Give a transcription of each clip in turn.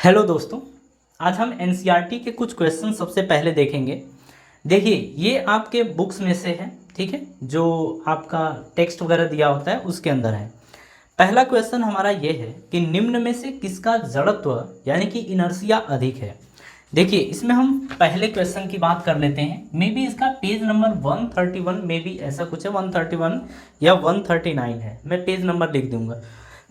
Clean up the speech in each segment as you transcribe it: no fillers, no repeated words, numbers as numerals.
Hello दोस्तों, आज हम एनसीईआरटी के कुछ क्वेश्चन सबसे पहले देखेंगे। देखिए, ये आपके बुक्स में से है, ठीक है, जो आपका टेक्स्ट वगैरह दिया होता है उसके अंदर है। पहला क्वेश्चन हमारा ये है कि निम्न में से किसका जड़त्व यानी कि इनर्शिया अधिक है। देखिए, इसमें हम पहले क्वेश्चन की बात कर लेते हैं। मे बी इसका पेज नंबर 131 में भी ऐसा कुछ है, 131 या 139 है, मैं पेज नंबर लिख दूंगा।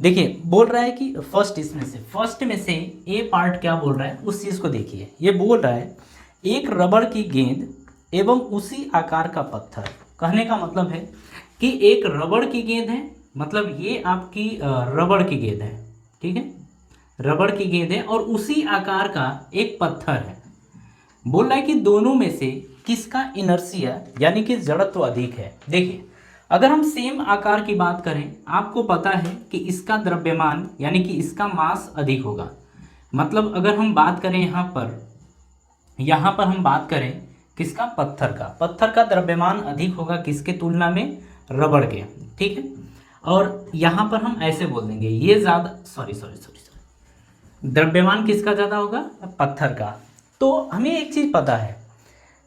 देखिए, बोल रहा है कि फर्स्ट में से ए पार्ट क्या बोल रहा है उस चीज़ को देखिए। ये बोल रहा है एक रबड़ की गेंद एवं उसी आकार का पत्थर। कहने का मतलब है कि एक रबड़ की गेंद है, मतलब ये आपकी रबड़ की गेंद है, ठीक है, रबड़ की गेंद है, और उसी आकार का एक पत्थर है। बोल रहा है कि दोनों में से किसका इनर्शिया यानी कि जड़त्व अधिक है। देखिए, अगर हम सेम आकार की बात करें, आपको पता है कि इसका द्रव्यमान यानी कि इसका मास अधिक होगा। मतलब अगर हम बात करें यहाँ पर हम बात करें किसका, पत्थर का द्रव्यमान अधिक होगा किसके तुलना में, रबड़ के, ठीक है। और यहाँ पर हम ऐसे बोल देंगे ये ज़्यादा सॉरी द्रव्यमान किसका ज़्यादा होगा, पत्थर का। तो हमें एक चीज़ पता है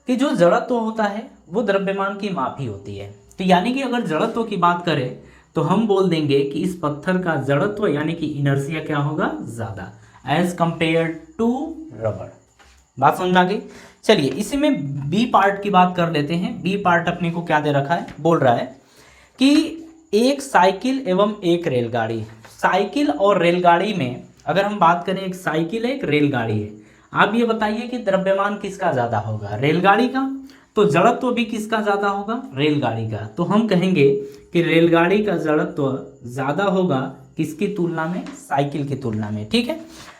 कि जो जड़त्व होता है वो द्रव्यमान की माप ही होती है। तो यानी कि अगर जड़त्व की बात करें तो हम बोल देंगे कि इस पत्थर का जड़त्व यानी कि इनर्शिया क्या होगा, ज़्यादा, एज कंपेयर टू रबड़। बात समझ में आ गई। चलिए, इसी में बी पार्ट की बात कर लेते हैं। बी पार्ट अपने को क्या दे रखा है, बोल रहा है कि एक साइकिल एवं एक रेलगाड़ी। साइकिल और रेलगाड़ी में अगर हम बात करें, एक साइकिल है एक रेलगाड़ी है, आप ये बताइए कि द्रव्यमान किसका ज़्यादा होगा, रेलगाड़ी का। तो जड़त्व भी किसका ज़्यादा होगा, रेलगाड़ी का। तो हम कहेंगे कि रेलगाड़ी का जड़त्व ज़्यादा होगा किसकी तुलना में, साइकिल की तुलना में, ठीक है।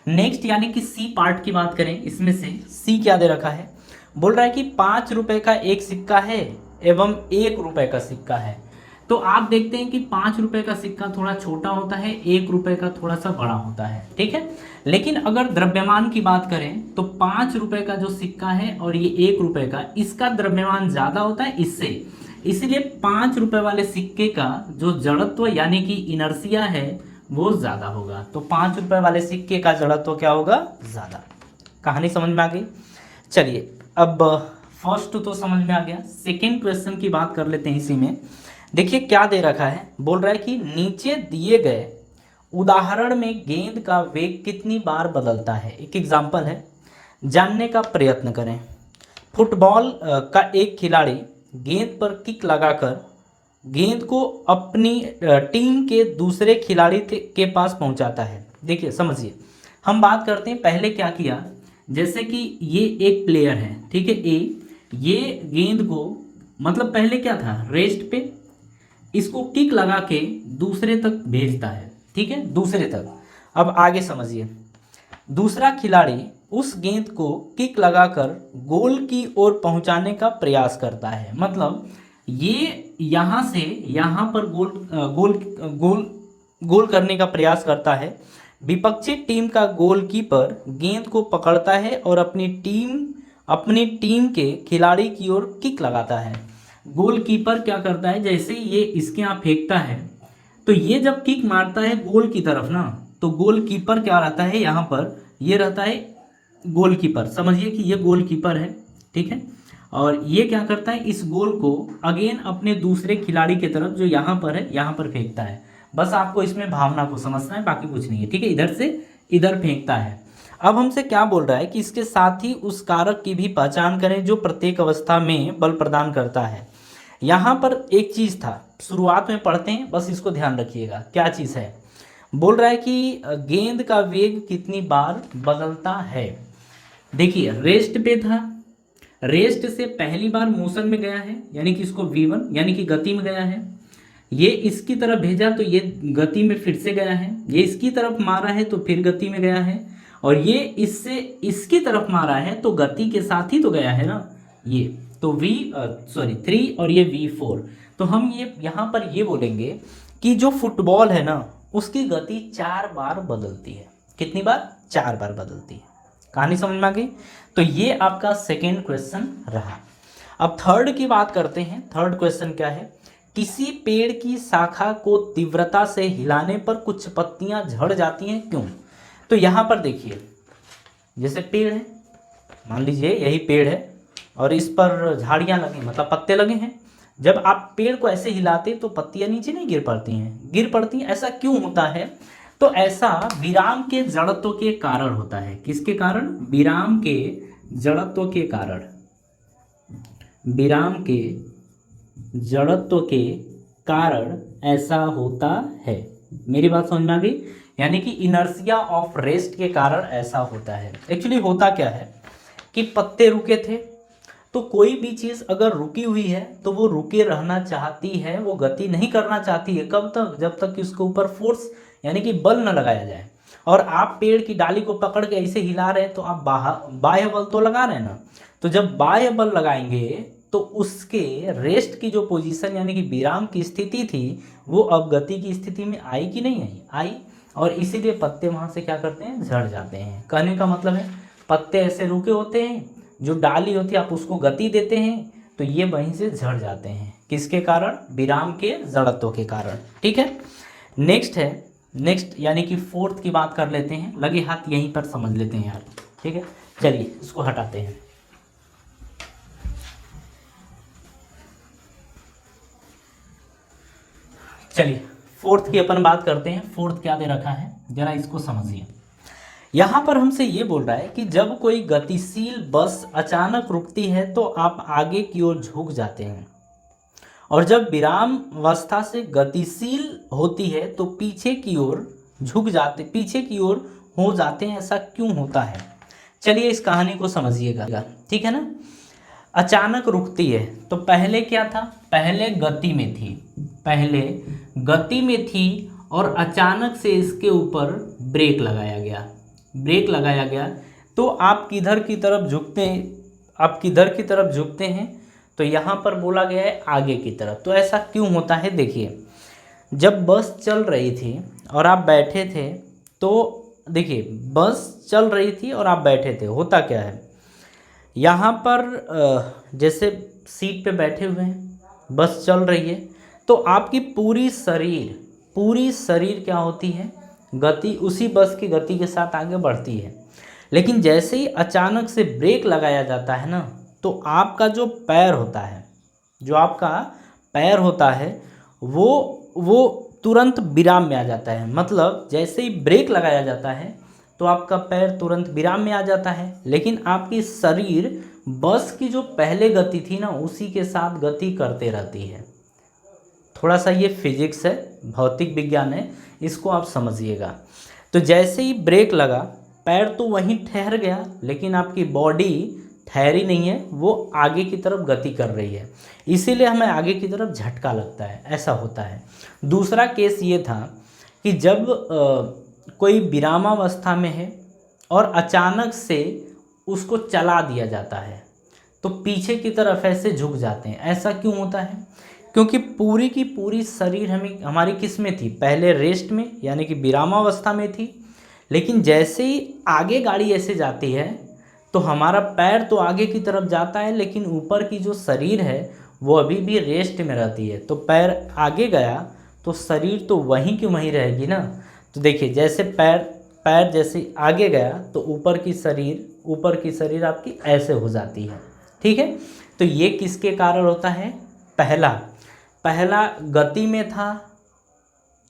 नेक्स्ट यानी कि सी पार्ट की बात करें, इसमें से सी क्या दे रखा है, बोल रहा है कि 5 रुपए का एक सिक्का है एवं 1 रुपए का सिक्का है। तो आप देखते हैं कि 5 रुपए का सिक्का थोड़ा छोटा होता है, 1 रुपए का थोड़ा सा बड़ा होता है, ठीक है। लेकिन अगर द्रव्यमान की बात करें तो 5 रुपए का जो सिक्का है और ये 1 रुपए का, इसका द्रव्यमान ज़्यादा होता है इससे, इसलिए 5 रुपए वाले सिक्के का जो जड़त्व यानी कि इनर्शिया है वो ज़्यादा होगा। तो 5 रुपए वाले सिक्के का जड़त्व क्या होगा, ज़्यादा। कहानी समझ में आ गई। चलिए, अब फर्स्ट तो समझ में आ गया। सेकेंड क्वेश्चन की बात कर लेते हैं। इसी में देखिए क्या दे रखा है, बोल रहा है कि नीचे दिए गए उदाहरण में गेंद का वेग कितनी बार बदलता है। एक एग्जाम्पल है, जानने का प्रयत्न करें। फुटबॉल का एक खिलाड़ी गेंद पर किक लगाकर गेंद को अपनी टीम के दूसरे खिलाड़ी के पास पहुंचाता है। देखिए समझिए, हम बात करते हैं पहले क्या किया। जैसे कि ये एक प्लेयर है, ठीक है, ए, ये गेंद को मतलब पहले क्या था, रेस्ट पे इसको किक लगा के दूसरे तक भेजता है, ठीक है, दूसरे तक। अब आगे समझिए, दूसरा खिलाड़ी उस गेंद को किक लगाकर गोल की ओर पहुंचाने का प्रयास करता है। मतलब ये यहाँ से यहाँ पर गोल करने का प्रयास करता है। विपक्षी टीम का गोलकीपर गेंद को पकड़ता है और अपनी टीम के खिलाड़ी की ओर किक लगाता है। गोलकीपर क्या करता है, जैसे ये इसके यहाँ फेंकता है तो ये जब किक मारता है गोल की तरफ ना, तो गोलकीपर क्या रहता है यहाँ पर, ये रहता है गोलकीपर। समझिए कि ये गोलकीपर है, ठीक है, और ये क्या करता है, इस गोल को अगेन अपने दूसरे खिलाड़ी की तरफ जो यहाँ पर है यहाँ पर फेंकता है। बस आपको इसमें भावना को समझना है, बाकी कुछ नहीं है, ठीक है। इधर से इधर फेंकता है। अब हमसे क्या बोल रहा है कि इसके साथ ही उस कारक की भी पहचान करें जो प्रत्येक अवस्था में बल प्रदान करता है। यहाँ पर एक चीज़ था, शुरुआत में पढ़ते हैं, बस इसको ध्यान रखिएगा क्या चीज़ है। बोल रहा है कि गेंद का वेग कितनी बार बदलता है। देखिए, रेस्ट पे था, रेस्ट से पहली बार मोशन में गया है यानी कि इसको v1 यानी कि गति में गया है। ये इसकी तरफ भेजा तो ये गति में फिर से गया है, ये इसकी तरफ मारा है तो फिर गति में गया है, और ये इससे इसकी तरफ मारा है तो गति के साथ ही तो गया है ना ये। तो 3 और ये v4। तो हम ये यहाँ पर ये बोलेंगे कि जो फुटबॉल है ना उसकी गति 4 बार बदलती है। कितनी बार, 4 बार बदलती है। कहानी समझ में आ गई। तो ये आपका सेकेंड क्वेश्चन रहा। अब थर्ड की बात करते हैं। थर्ड क्वेश्चन क्या है, किसी पेड़ की शाखा को तीव्रता से हिलाने पर कुछ पत्तियां झड़ जाती हैं, क्यों। तो यहाँ पर देखिए, जैसे पेड़ है, मान लीजिए यही पेड़ है और इस पर झाड़ियाँ लगी मतलब पत्ते लगे हैं। जब आप पेड़ को ऐसे हिलाते तो पत्तियाँ नीचे नहीं गिर पड़ती हैं, गिर पड़ती हैं। ऐसा क्यों होता है? तो ऐसा विराम के जड़त्व के कारण होता है। किसके कारण? विराम के जड़त्व के कारण। विराम के जड़त्व के कारण ऐसा होता है। मेरी बात समझ में आ गई? यानी कि इनर्शिया ऑफ रेस्ट के कारण ऐसा होता है। एक्चुअली होता क्या है कि पत्ते रुके थे, तो कोई भी चीज़ अगर रुकी हुई है तो वो रुके रहना चाहती है, वो गति नहीं करना चाहती है। कब तक? जब तक कि उसके ऊपर फोर्स यानी कि बल न लगाया जाए। और आप पेड़ की डाली को पकड़ के ऐसे हिला रहे हैं तो आप बाह्य बल तो लगा रहे हैं ना। तो जब बाह्य बल लगाएंगे तो उसके रेस्ट की जो पोजीशन यानी कि विराम की स्थिति थी वो अब गति की स्थिति में आई कि नहीं आई? आई। और इसीलिए पत्ते वहाँ से क्या करते हैं? झड़ जाते हैं। कहने का मतलब है पत्ते ऐसे रुके होते हैं, जो डाली होती है आप उसको गति देते हैं तो ये वहीं से झड़ जाते हैं। किसके कारण? विराम के जड़त्व के कारण। ठीक है, नेक्स्ट यानी कि फोर्थ की बात कर लेते हैं। लगे हाथ यहीं पर समझ लेते हैं यार। ठीक है, चलिए इसको हटाते हैं। चलिए फोर्थ की अपन बात करते हैं। फोर्थ क्या दे रखा है जरा इसको समझिए। यहाँ पर हमसे ये बोल रहा है कि जब कोई गतिशील बस अचानक रुकती है तो आप आगे की ओर झुक जाते हैं, और जब विराम अवस्था से गतिशील होती है तो पीछे की ओर हो जाते हैं। ऐसा क्यों होता है? चलिए इस कहानी को समझिएगा। ठीक है ना। अचानक रुकती है तो पहले क्या था? पहले गति में थी और अचानक से इसके ऊपर ब्रेक लगाया गया। तो आप किधर की तरफ झुकते हैं? तो यहाँ पर बोला गया है आगे की तरफ। तो ऐसा क्यों होता है? देखिए, जब बस चल रही थी और आप बैठे थे, तो देखिए बस चल रही थी और आप बैठे थे, होता क्या है यहाँ पर जैसे सीट पे बैठे हुए हैं, बस चल रही है, तो आपकी पूरी शरीर क्या होती है? गति, उसी बस की गति के साथ आगे बढ़ती है। लेकिन जैसे ही अचानक से ब्रेक लगाया जाता है ना, तो आपका जो पैर होता है वो तुरंत विराम में आ जाता है। मतलब जैसे ही ब्रेक लगाया जाता है तो आपका पैर तुरंत विराम में आ जाता है, लेकिन आपकी शरीर बस की जो पहले गति थी ना उसी के साथ गति करते रहती है। थोड़ा सा ये फिजिक्स है, भौतिक विज्ञान है, इसको आप समझिएगा। तो जैसे ही ब्रेक लगा, पैर तो वहीं ठहर गया, लेकिन आपकी बॉडी ठहरी नहीं है, वो आगे की तरफ गति कर रही है, इसीलिए हमें आगे की तरफ झटका लगता है। ऐसा होता है। दूसरा केस ये था कि जब कोई विरामावस्था में है और अचानक से उसको चला दिया जाता है तो पीछे की तरफ ऐसे झुक जाते हैं। ऐसा क्यों होता है? क्योंकि पूरी की पूरी शरीर हमारी किस में थी? पहले रेस्ट में यानी कि विरामावस्था में थी, लेकिन जैसे ही आगे गाड़ी ऐसे जाती है तो हमारा पैर तो आगे की तरफ जाता है, लेकिन ऊपर की जो शरीर है वो अभी भी रेस्ट में रहती है। तो पैर आगे गया तो शरीर तो वहीं की वहीं रहेगी ना। तो देखिए जैसे पैर जैसे आगे गया तो ऊपर की शरीर आपकी ऐसे हो जाती है। ठीक है, तो ये किसके कारण होता है? पहला गति में था,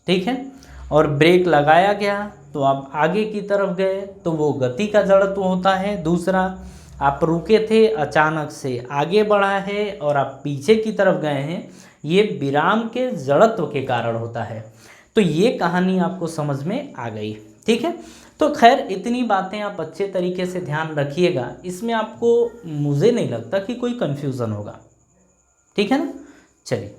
ठीक है, और ब्रेक लगाया गया तो आप आगे की तरफ गए तो वो गति का जड़त्व होता है। दूसरा, आप रुके थे, अचानक से आगे बढ़ा है और आप पीछे की तरफ गए हैं, ये विराम के जड़त्व के कारण होता है। तो ये कहानी आपको समझ में आ गई। ठीक है, तो खैर इतनी बातें आप अच्छे तरीके से ध्यान रखिएगा, इसमें आपको मुझे नहीं लगता कि कोई कन्फ्यूज़न होगा। ठीक है ना। चलिए।